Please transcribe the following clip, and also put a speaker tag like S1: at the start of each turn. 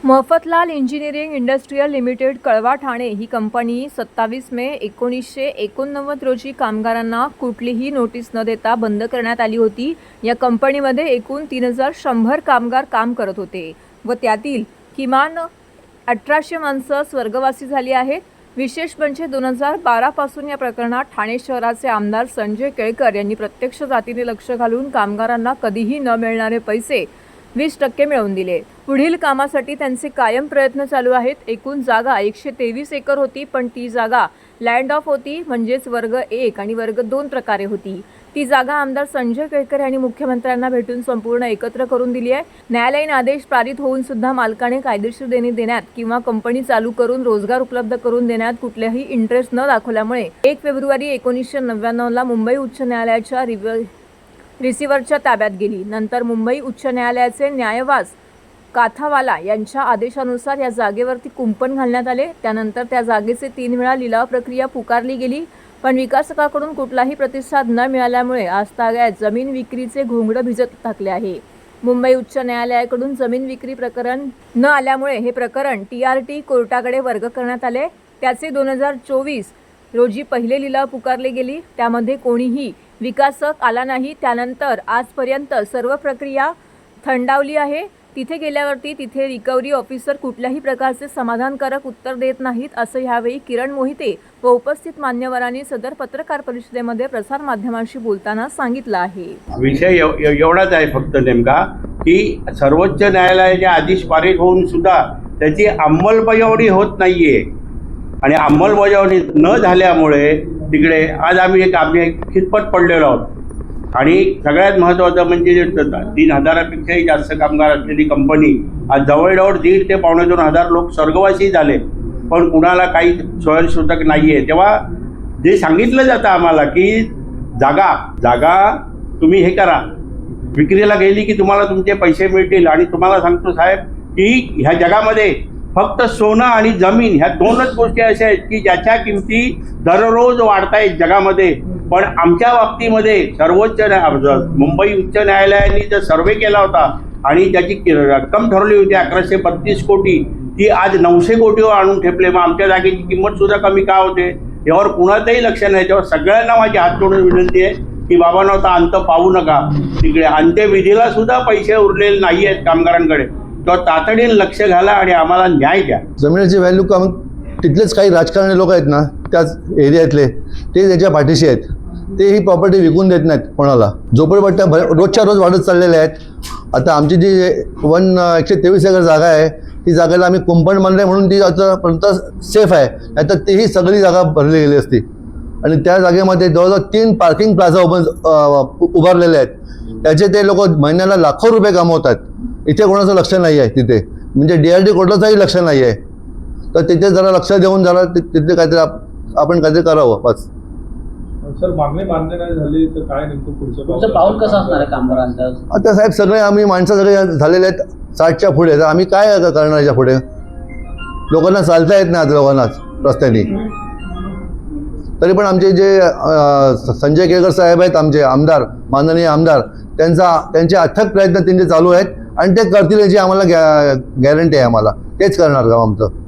S1: मोफतलाल engineering industrial limited कळवा ठाणे ही company 27 मे 1989 रोजी कामगारांना कुठलीही नोटीस न देता बंद करण्यात आली होती। या कंपनीमध्ये एकूण 3100 कामगार काम करत होते व त्यातील किमान 1800 माणसं स्वर्गवासी झाली आहेत। विशेष म्हणजे 2012 पासून या प्रकरणात ठाणे शहराचे आमदार संजय केळकर यांनी प्रत्यक्ष जातीने लक्ष घालून कामगारांना कधीही न मिळणारे पैसे 20% मिळवून दिले। पुढील कामासाठी त्यांचे कायम प्रयत्न चालू आहेत। एकूण जागा 123 एकर होती, पण ती जागा लँड ऑफ होती, म्हणजेच वर्ग 1 आणि वर्ग 2 प्रकारे होती। ती जागा आमदार संजय केळकर यांनी मुख्यमंत्र्यांना भेटून संपूर्ण एकत्र करून दिली आहे। न्यायालयीन आदेश पारित होऊन सुद्धा मालकाने कायदेशीर देणी देण्यात किंवा कंपनी चालू करून रोजगार उपलब्ध करून देण्यात कुठल्याही इंटरेस्ट न दाखवल्यामुळे 1 फेब्रुवारी 1999 ला मुंबई उच्च न्यायालयाच्या रिसिव्हरच्या ताब्यात गेली। नंतर मुंबई उच्च न्यायालयाचे न्यायवाद काथावाला यांच्या आदेशानुसार या जागेवरती कुंपण घालण्यात आले। त्यानंतर त्या जागेचे 3 वेळा लिलाव प्रक्रिया पुकारली गेली, पण विकासकाकडून कुठलाही प्रतिसाद न मिळाल्यामुळे आजतागायत जमीन विक्रीचे घोंगडं भिजत टाकले आहे। मुंबई उच्च न्यायालयाकडून जमीन विक्री प्रकरण न आल्यामुळे हे प्रकरण TRT कोर्टाकडे वर्ग करण्यात आले। त्याचे 2024 रोजी पहिले लिलाव पुकारले गेली, त्यामध्ये कोणीही विकासक आला नाही। त्यानंतर आजपर्यंत सर्व प्रक्रिया थंडावली आहे। तिथे गेल्यावरती तिथे रिकव्हरी ऑफिसर कुठल्याही प्रकारचे समाधानकारक उत्तर देत नाहीत, असं ह्यावेळी किरण मोहिते व उपस्थित मान्यवरांनी सदर पत्रकार परिषदेमध्ये प्रसार माध्यमांशी बोलताना सांगितलं आहे।
S2: विषय एवढाच आहे फक्त नेमका की सर्वोच्च न्यायालयाचे आदेश पारित होऊन सुद्धा त्याची अंमलबजावणी होत नाहीये आणि अंमलबजावणी न झाल्यामुळे तिकडे आज आम्ही खितपत पडलेलो आहोत। आणि सगळ्यात महत्त्वाचं म्हणजे 3000पेक्षाही जास्त कामगार असलेली कंपनी आज जवळजवळ 1,500 ते 2,500 लोक स्वर्गवासी झाले, पण कुणाला काही स्वयंस्फूर्तक नाही आहे। तेव्हा जे सांगितलं जातं आम्हाला की जागा तुम्ही हे करा, विक्रीला गेली की तुम्हाला तुमचे पैसे मिळतील। आणि तुम्हाला सांगतो साहेब की ह्या जगामध्ये फक्त सोनं आणि जमीन ह्या 2च गोष्टी अशा आहेत की ज्याच्या किमती दररोज वाढत आहेत जगामध्ये। पण आमच्या बाबतीमध्ये मुंबई उच्च न्यायालयाने जो सर्वे केला होता आणि त्याची रक्कम ठरवली होती 1132 कोटी, ती आज 900 कोटीवर आणून ठेपले। मग आमच्या जागेची किंमत सुद्धा कमी का होते यावर कुणाचंही लक्ष नाही। तेव्हा सगळ्यांना माझी हात जोडून विनंती आहे की बाबांनो आता अंत पाहू नका, तिकडे अंत्यविधीला सुद्धा पैसे उरलेले नाही आहेत कामगारांकडे, तर तातडीने लक्ष घाला आणि आम्हाला न्याय द्या।
S3: जमिनीची व्हॅल्यू कम तिथलेच काही राजकारणी लोक आहेत ना त्याच एरियातले, ते त्याच्या पाठीशी आहेत। ते ही प्रॉपर्टी विकून देत नाहीत कोणाला। झोपडपट्ट्या रोजच्या रोज वाढत चाललेल्या आहेत। आता आमची जी 123 एकर जागा आहे, ती जागेला आम्ही कुंपण बांधले म्हणून ती आतापर्यंत सेफ आहे, नाहीतर तीही सगळी जागा भरली गेली असती। आणि त्या जागेमध्ये जवळजवळ 3 पार्किंग प्लाझा उभारलेले आहेत, त्याचे ते लोक महिन्याला लाखो रुपये कमवतात। इथे कोणाचं लक्ष नाही आहे तिथे, म्हणजे DRT कोर्टाचंही लक्ष नाही आहे। तर तिथे जरा लक्ष देऊन जरा तिथे काहीतरी आपण काहीतरी करावं बस।
S4: सर, मागणी मान्य नाही झाली तर काय नेमकं पुढचं
S5: पाऊल कसं असणार आहे कामगारांचं?
S3: आता साहेब सगळे आम्ही माणसं सगळे झालेले आहेत 60च्या पुढे, तर आम्ही काय करणार याच्या पुढे? लोकांना चालता येत नाही आज लोकांनाच रस्त्याने। तरी पण आमचे जे संजय केळकर साहेब आहेत, आमचे आमदार, माननीय आमदार, त्यांचे अथक प्रयत्न त्यांचे चालू आहेत आणि ते करतील याची आम्हाला गॅरंटी आहे। आम्हाला तेच करणार काम आमचं।